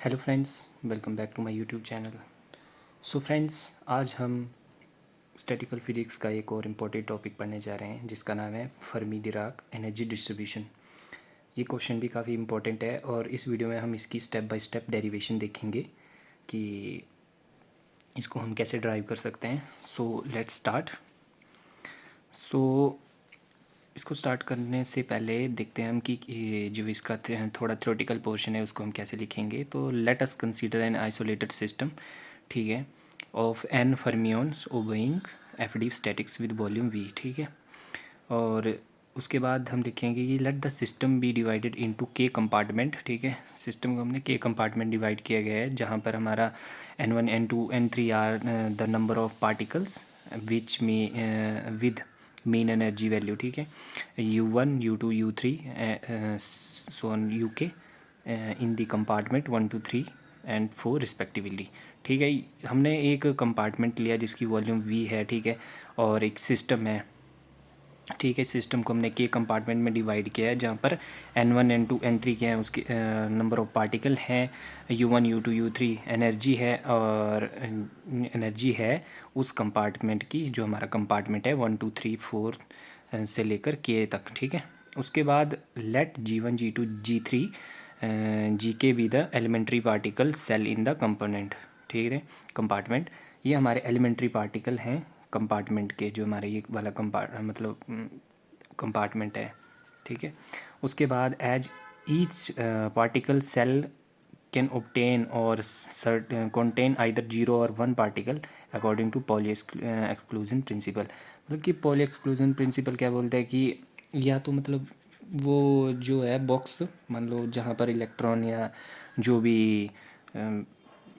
Hello friends, welcome back to my YouTube channel. So friends, आज हम statistical physics का एक और इम्पोर्टेंट टॉपिक पढ़ने जा रहे हैं जिसका नाम है फर्मी डिराक एनर्जी डिस्ट्रीब्यूशन। ये क्वेश्चन भी काफ़ी इम्पोर्टेंट है और इस वीडियो में हम इसकी स्टेप बाय स्टेप डेरिवेशन देखेंगे कि इसको हम कैसे ड्राइव कर सकते हैं। So let's start. सो इसको स्टार्ट करने से पहले देखते हैं हम कि ये जो इसका थोड़ा थ्योरेटिकल पोर्शन है उसको हम कैसे लिखेंगे। तो let us consider an isolated system, ठीक है, of N fermions obeying F D statistics with volume V, ठीक है। और उसके बाद हम लिखेंगे कि let the system be divided into K compartment, ठीक है। सिस्टम को हमने के कंपार्टमेंट डिवाइड किया गया है जहाँ पर हमारा N1 N2 N3 are the number of particles which में विद मीन एनर्जी वैल्यू, ठीक है। U1 U2 U3 so on UK in the compartment 1 2 3 and 4 respectively, ठीक है। हमने एक कंपार्टमेंट लिया जिसकी वॉल्यूम V है, ठीक है, और एक सिस्टम है, ठीक है। सिस्टम को हमने के कंपार्टमेंट में डिवाइड किया है जहाँ पर N1 N2 N3 के हैं, उसके नंबर ऑफ पार्टिकल हैं, U1 U2 U3 एनर्जी है, और एनर्जी है उस कंपार्टमेंट की जो हमारा कंपार्टमेंट है 1 2 3 4 से लेकर के तक, ठीक है। उसके बाद let G1 G2 G3 GK be the elementary particle cell in the component, ठीक है, कंपार्टमेंट। ये हमारे एलिमेंट्री पार्टिकल हैं कंपार्टमेंट के, जो हमारे ये वाला कंपार्टमेंट है, ठीक है। उसके बाद as each particle cell can obtain और contain either 0 और 1 particle according to Pauli exclusion principle. मतलब कि पॉली एक्सक्लूजन प्रिंसिपल क्या बोलता है कि या तो मतलब वो जो है बॉक्स, मान लो जहाँ पर इलेक्ट्रॉन या जो भी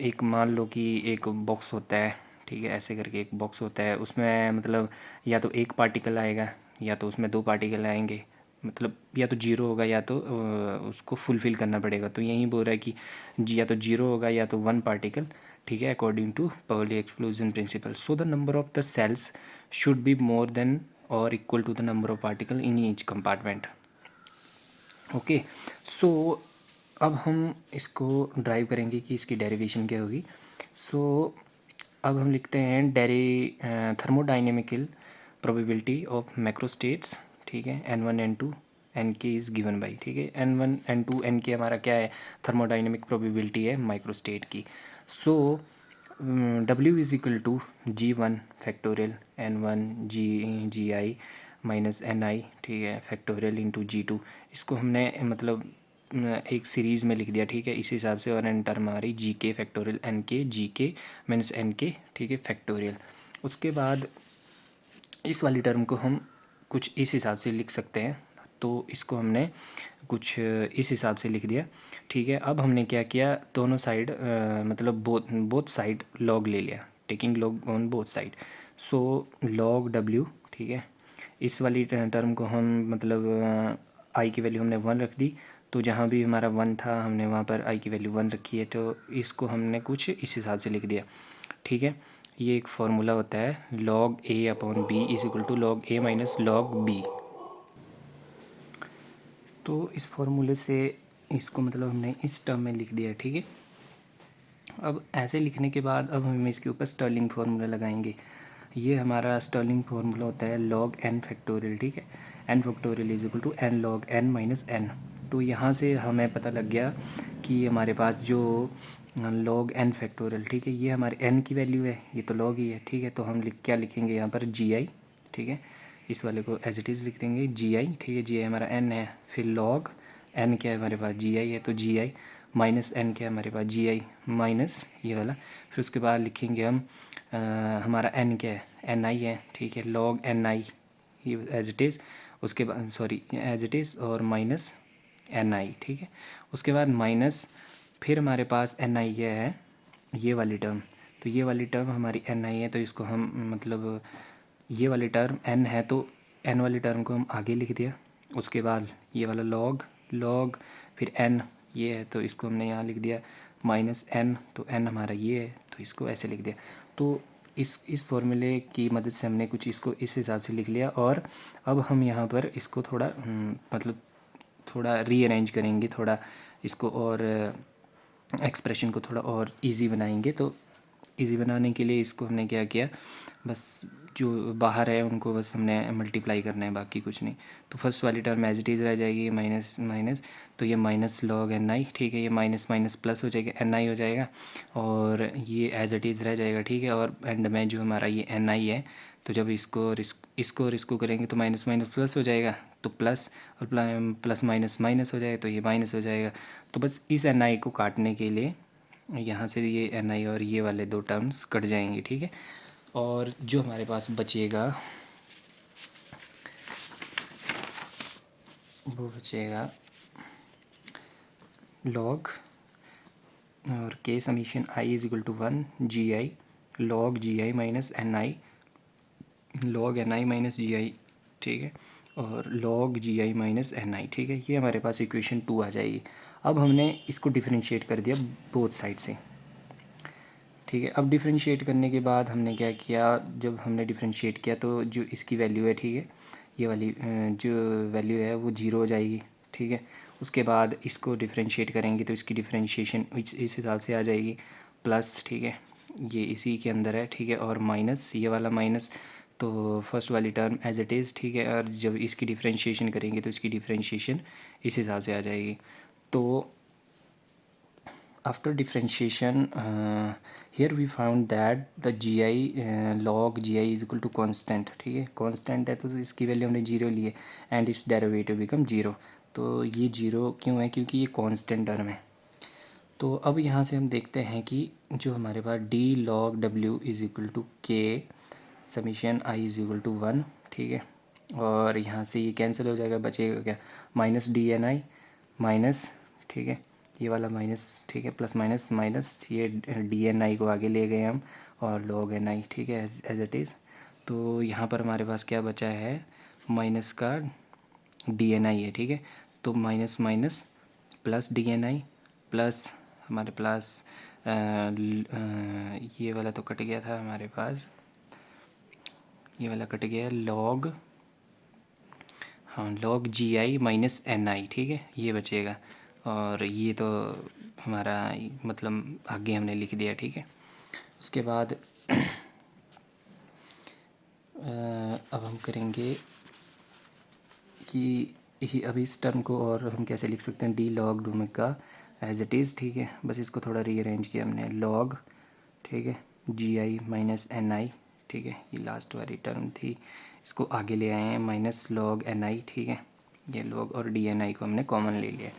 एक मान लो कि एक बॉक्स होता है, ठीक है, ऐसे करके एक बॉक्स होता है, उसमें मतलब या तो एक पार्टिकल आएगा या तो उसमें दो पार्टिकल आएंगे, मतलब या तो जीरो होगा या तो उसको फुलफ़िल करना पड़ेगा। तो यही बोल रहा है कि या तो जीरो होगा या तो 1 पार्टिकल, ठीक है, according to Pauli exclusion principle. So the number of the cells should be more than और equal to the number of particle in each compartment. Okay, so अब हम इसको ड्राइव करेंगे कि इसकी डेरिवेशन क्या होगी। सो अब हम लिखते हैं थर्मोडाइनेमिकल प्रोबेबिलिटी ऑफ मैक्रोस्टेट्स, ठीक है, N1 N2 Nk is given by, ठीक है, N1 N2 Nk हमारा क्या है, थर्मोडाइनेमिक प्रोबेबिलिटी है माइक्रोस्टेट की। So W is equal to G1 factorial N1 GI minus NI, ठीक है, फैक्टोरियल इंटू G2। इसको हमने मतलब एक सीरीज़ में लिख दिया, ठीक है, इस हिसाब से। और एन टर्म हमारी GK factorial NK GK minus NK, ठीक है, फैक्टोरियल। उसके बाद इस वाली टर्म को हम कुछ इस हिसाब से लिख सकते हैं, तो इसको हमने कुछ इस हिसाब से लिख दिया, ठीक है। अब हमने क्या किया, दोनों साइड मतलब बोथ साइड लॉग ले लिया, taking log on both side. So log W, ठीक है, इस वाली टर्म को हम मतलब आई की वैल्यू हमने 1 रख दी, तो जहाँ भी हमारा 1 था हमने वहाँ पर आई की वैल्यू 1 रखी है, तो इसको हमने कुछ इस हिसाब से लिख दिया, ठीक है। ये एक फार्मूला होता है log A upon B is equal to log A minus log B। तो इस फार्मूले से इसको मतलब हमने इस टर्म में लिख दिया, ठीक है। अब ऐसे लिखने के बाद अब हम इसके ऊपर स्टर्लिंग फार्मूला लगाएंगे। ये हमारा स्टर्लिंग फार्मूला होता है log n फैक्टोरियल, ठीक है, n factorial is equal to n log n minus n। तो यहाँ से हमें पता लग गया कि हमारे पास जो log n फैक्टोरियल, ठीक है, ये हमारे n की वैल्यू है, ये तो log ही है, ठीक है। तो हम क्या लिखेंगे यहाँ पर GI, ठीक है, इस वाले को एज इट इज़ लिख देंगे GI, ठीक है। GI हमारा n है, फिर log n क्या है हमारे पास GI है, तो GI माइनस n क्या है हमारे पास GI माइनस ये वाला। फिर उसके बाद लिखेंगे हम हमारा n क्या है NI है, ठीक है, log NI ये एज इट इज़, उसके बाद सॉरी एज इट इज़ और माइनस NI, ठीक है। उसके बाद माइनस फिर हमारे पास NI ये है, ये वाली टर्म, तो ये वाली टर्म हमारी NI है, तो इसको हम मतलब ये वाली टर्म n है तो n वाली टर्म को हम आगे लिख दिया। उसके बाद ये वाला log फिर n ये है, तो इसको हमने यहाँ लिख दिया माइनस n, तो n हमारा ये है, तो इसको ऐसे लिख दिया। तो इस फॉर्मूले की मदद से हमने कुछ इसको इस हिसाब से लिख लिया। और अब हम यहाँ पर इसको थोड़ा मतलब थोड़ा रीअरेंज करेंगे, थोड़ा इसको और एक्सप्रेशन को थोड़ा और इजी बनाएंगे। तो इजी बनाने के लिए इसको हमने क्या किया, बस जो बाहर है उनको बस हमने मल्टीप्लाई करना है, बाकी कुछ नहीं। तो फर्स्ट वाली टर्म एज इट इज़ रह जाएगी, माइनस माइनस, तो ये माइनस लॉग एन आई, ठीक है, ये माइनस माइनस प्लस हो जाएगा, एन आई हो जाएगा, और ये एज इट इज़ रह जाएगा, ठीक है। और एंड में जो हमारा ये एन आई है, तो जब इसको और इसको करेंगे तो माइनस माइनस प्लस हो जाएगा, तो प्लस, और प्लस माइनस माइनस हो जाएगा, तो ये माइनस हो जाएगा। तो बस इस एन आई को काटने के लिए यहाँ से ये एन आई और ये वाले दो टर्म्स कट जाएंगे, ठीक है। और जो हमारे पास बचेगा वो बचेगा लॉग और के summation i is equal to 1 g i log g i minus n i log n i minus g i, ठीक है, और log g i minus n i, ठीक है। ये हमारे पास इक्वेशन 2 आ जाएगी। अब हमने इसको डिफरेंशिएट कर दिया बोथ साइड से, ठीक है। अब डिफरेंशिएट करने के बाद हमने क्या किया, जब हमने डिफरेंशिएट किया तो जो इसकी वैल्यू है, ठीक है, ये वाली जो वैल्यू है वो 0 हो जाएगी, ठीक है। उसके बाद इसको डिफरेंशिएट करेंगे तो इसकी डिफरेंशिएशन इस हिसाब से आ जाएगी, प्लस, ठीक है, ये इसी के अंदर है, ठीक है, और माइनस, ये वाला माइनस, तो फर्स्ट वाली टर्म एज इट इज़, ठीक है। और जब इसकी डिफरेंशिएशन करेंगे तो इसकी डिफरेंशिएशन इस हिसाब से आ जाएगी। तो after differentiation here we found that the gi log gi is equal to constant, ठीक है, कांस्टेंट है तो इसकी वैल्यू हमने 0 ली है, एंड इट्स डेरिवेटिव बिकम 0। तो ये 0 क्यों है, क्योंकि ये कांस्टेंट टर्म है। तो अब यहाँ से हम देखते हैं कि जो हमारे पास d log W is equal to के summation i is equal to 1, ठीक है, और यहाँ से ये कैंसिल हो जाएगा, बचेगा क्या, minus D n i minus, ठीक है, ये वाला माइनस, ठीक है, प्लस माइनस माइनस, ये डी एन आई को आगे ले गए हम, और लॉग एन आई, ठीक है, एज इट इज़। तो यहाँ पर हमारे पास क्या बचा है, माइनस का डी एन आई है, ठीक है। तो minus minus plus d n i plus हमारे पास ये वाला तो कट गया था हमारे पास, ये वाला कट गया, लॉग, हाँ, log g i minus n i, ठीक है, ये बचेगा। और ये तो हमारा मतलब आगे हमने लिख दिया, ठीक है। उसके बाद अब हम करेंगे कि अभी इस टर्म को और हम कैसे लिख सकते हैं, d log d omega as it is, ठीक है, बस इसको थोड़ा रीअरेंज किया हमने, लॉग, ठीक है, जी आई माइनस एन आई, ठीक है, ये लास्ट वाली टर्म थी, इसको आगे ले आए हैं, माइनस लॉग एन आई, ठीक है, ये लॉग और डी एन आई को हमने कॉमन ले लिया।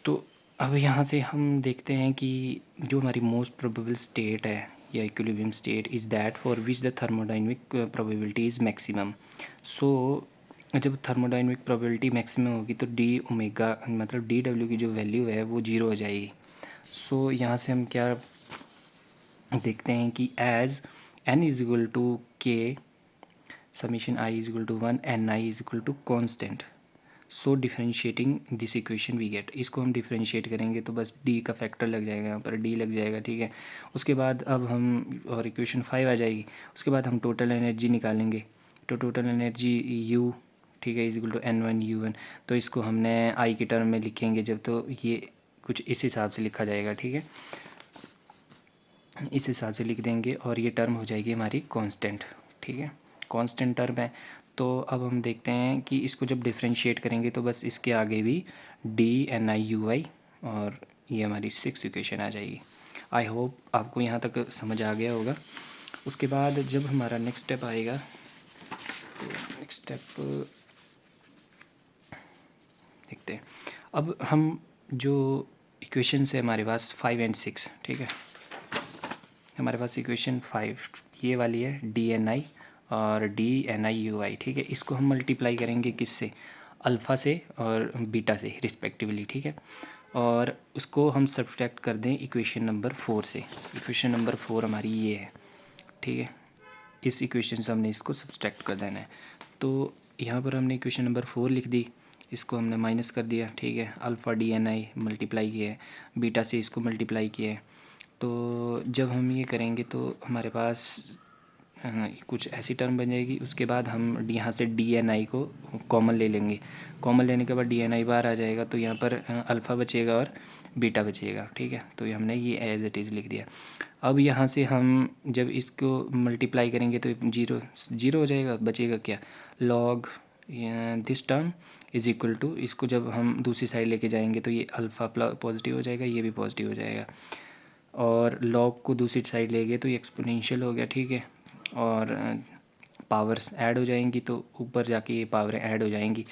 तो अब यहाँ से हम देखते हैं कि जो हमारी मोस्ट प्रोबेबल स्टेट है या equilibrium state is that for which the thermodynamic probability is maximum. So जब थर्मोडाइनमिक प्रोबेबिलिटी मैक्सिमम होगी तो डी ओमेगा मतलब डी डब्ल्यू की जो वैल्यू है वो 0 हो जाएगी। सो यहाँ से हम क्या देखते हैं कि as N is equal to के summation i is equal to 1 n i is equal to constant, so differentiating this equation we get, इसको हम डिफरेंशिएट करेंगे तो बस डी का फैक्टर लग जाएगा, यहाँ पर डी लग जाएगा, ठीक है। उसके बाद अब हम और इक्वेशन 5 आ जाएगी। उसके बाद हम टोटल एनर्जी निकालेंगे, तो टोटल एनर्जी यू, ठीक है, is equal to N one U one. तो इसको हमने आई की टर्म में लिखेंगे जब, तो ये कुछ इस हिसाब से लिखा जाएगा, ठीक है, इस हिसाब से लिख देंगे, और ये टर्म हो जाएगी हमारी कांस्टेंट, ठीक है, कांस्टेंट टर्म है। तो अब हम देखते हैं कि इसको जब डिफरेंशिएट करेंगे तो बस इसके आगे भी डी एन आई यू आई, और ये हमारी 6th इक्वेशन आ जाएगी। आई होप आपको यहाँ तक समझ आ गया होगा। उसके बाद जब हमारा नेक्स्ट स्टेप आएगा, तो नेक्स्ट स्टेप देखते हैं। अब हम जो इक्वेशन है हमारे पास 5 एंड 6, ठीक है, हमारे पास इक्वेशन 5 ये वाली है, डी एन आई और D n I you i, ठीक है, इसको हम मल्टीप्लाई करेंगे किससे, अल्फ़ा से और बीटा से रिस्पेक्टिवली, ठीक है, और उसको हम सब्ट्रैक्ट कर दें इक्वेशन नंबर 4 से। इक्वेशन नंबर 4 हमारी ये है, ठीक है, इस इक्वेशन से हमने इसको सब्ट्रैक्ट कर देना है। तो यहाँ पर हमने इक्वेशन नंबर 4 लिख दी, इसको हमने माइनस कर दिया, ठीक है, अल्फ़ा डी एन आई मल्टीप्लाई किया है, बीटा से इसको मल्टीप्लाई किया है। तो जब हम ये करेंगे तो हमारे पास कुछ ऐसी टर्म बन जाएगी। उसके बाद हम यहाँ से डी एन आई को कॉमन ले लेंगे। कॉमन लेने के बाद डी एन आई बाहर आ जाएगा, तो यहाँ पर अल्फ़ा बचेगा और बीटा बचेगा, ठीक है। तो ये हमने ये एज इट इज़ लिख दिया। अब यहाँ से हम जब इसको मल्टीप्लाई करेंगे तो जीरो जीरो हो जाएगा, बचेगा क्या, log this term is equal to, इसको जब हम दूसरी साइड लेके जाएंगे तो ये अल्फ़ा पॉजिटिव हो जाएगा, ये भी पॉजिटिव हो जाएगा, और लॉग को दूसरी साइड ले गए तो ये एक्सपोनेंशियल हो गया, ठीक है। और पावर्स ऐड हो जाएंगी तो ऊपर जाके ये पावरें ऐड हो जाएंगी।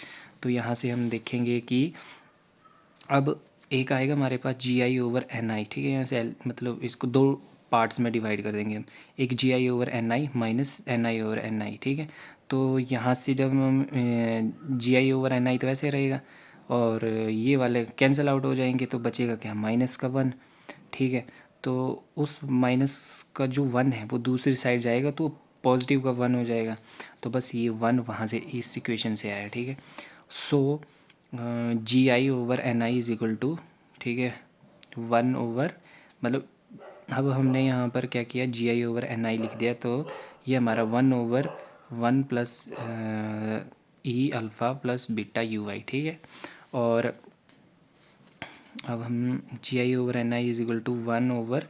तो यहाँ से हम देखेंगे कि अब एक आएगा हमारे पास जी आई ओवर एन आई, ठीक है। यहाँ से मतलब इसको दो पार्ट्स में डिवाइड कर देंगे हम, एक g i over n i minus n i over n i, ठीक है। तो यहाँ से जब हम जी आई ओवर एन आई तो ऐसे रहेगा, और ये वाले कैंसिल आउट हो जाएंगे, तो बचेगा क्या, माइनस का वन, ठीक है। तो उस माइनस का जो वन है वो दूसरी साइड जाएगा तो पॉजिटिव का वन हो जाएगा। तो बस ये वन वहाँ से इस इक्वेशन से आया, ठीक है। So g i over n i is equal to, ठीक है, वन ओवर, मतलब अब हमने यहाँ पर क्या किया, जी आई ओवर एन आई लिख दिया, तो ये हमारा one over one plus e alpha plus beta u i, ठीक है। और अब हम g i over n i is equal to one over,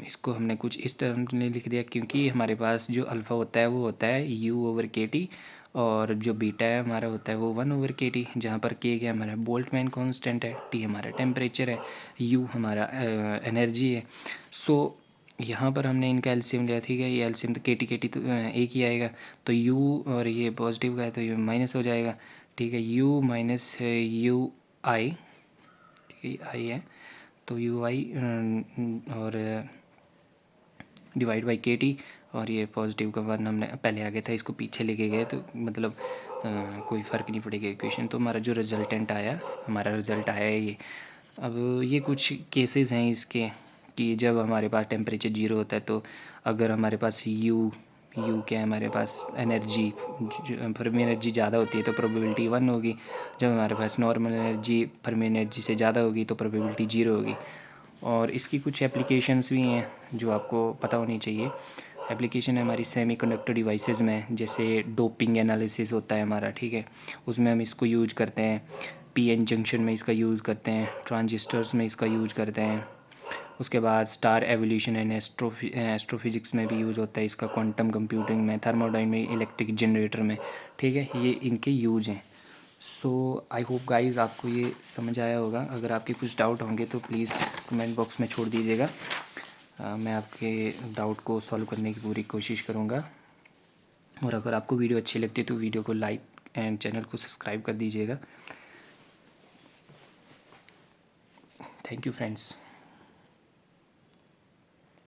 इसको हमने कुछ इस तरह में लिख दिया, क्योंकि हमारे पास जो अल्फ़ा होता है वो होता है यू ओवर के टी, और जो बीटा है हमारा होता है वो वन ओवर के टी, जहाँ पर के क्या हमारा बोल्टमैन कांस्टेंट है, टी हमारा टेम्परेचर है, यू हमारा एनर्जी है। सो यहाँ पर हमने इनका एलसीएम लिया, ठीक है। ये एलसीएम तो के टी तो एक ही आएगा, तो यू और ये पॉजिटिव का है तो ये माइनस हो जाएगा, ठीक है। यू माइनस यू आई, आई है, तो यू आई और डिवाइड बाई के टी, और ये पॉजिटिव का वन हमने पहले आ गया था, इसको पीछे लेके गए तो मतलब कोई फ़र्क नहीं पड़ेगा इक्वेशन। तो हमारा जो रिजल्टेंट आया, हमारा रिज़ल्ट आया है ये। अब ये कुछ केसेस हैं इसके कि जब हमारे पास टेम्परेचर जीरो होता है, तो अगर हमारे पास यू क्या है, हमारे पास एनर्जी, फर्मी एनर्जी ज़्यादा होती है तो प्रोबेबिलिटी वन होगी, जब हमारे पास नॉर्मल एनर्जी फर्मी एनर्जी से ज़्यादा होगी तो प्रोबेबिलिटी जीरो होगी। और इसकी कुछ एप्लीकेशंस भी हैं जो आपको पता होनी चाहिए। एप्लीकेशन है हमारी सेमीकंडक्टर डिवाइसेस में, जैसे डोपिंग एनालिसिस होता है हमारा, ठीक है, उसमें हम इसको यूज करते हैं, पीएन जंक्शन में इसका यूज़ करते हैं, ट्रांजिस्टर्स में इसका यूज करते हैं। उसके बाद स्टार एवोल्यूशन एंड एस्ट्रोफिजिक्स में भी यूज़ होता है इसका, क्वांटम कंप्यूटिंग में, थर्मोडायनेमिक इलेक्ट्रिक जनरेटर में, ठीक है। ये इनके यूज़ हैं। सो आई होप गाइस आपको ये समझ आया होगा। अगर आपके कुछ डाउट होंगे तो प्लीज़ कमेंट बॉक्स में छोड़ दीजिएगा, मैं आपके डाउट को सॉल्व करने की पूरी कोशिश करूँगा। और अगर आपको वीडियो अच्छी लगती है तो वीडियो को लाइक एंड चैनल को सब्सक्राइब कर दीजिएगा। Thank you friends.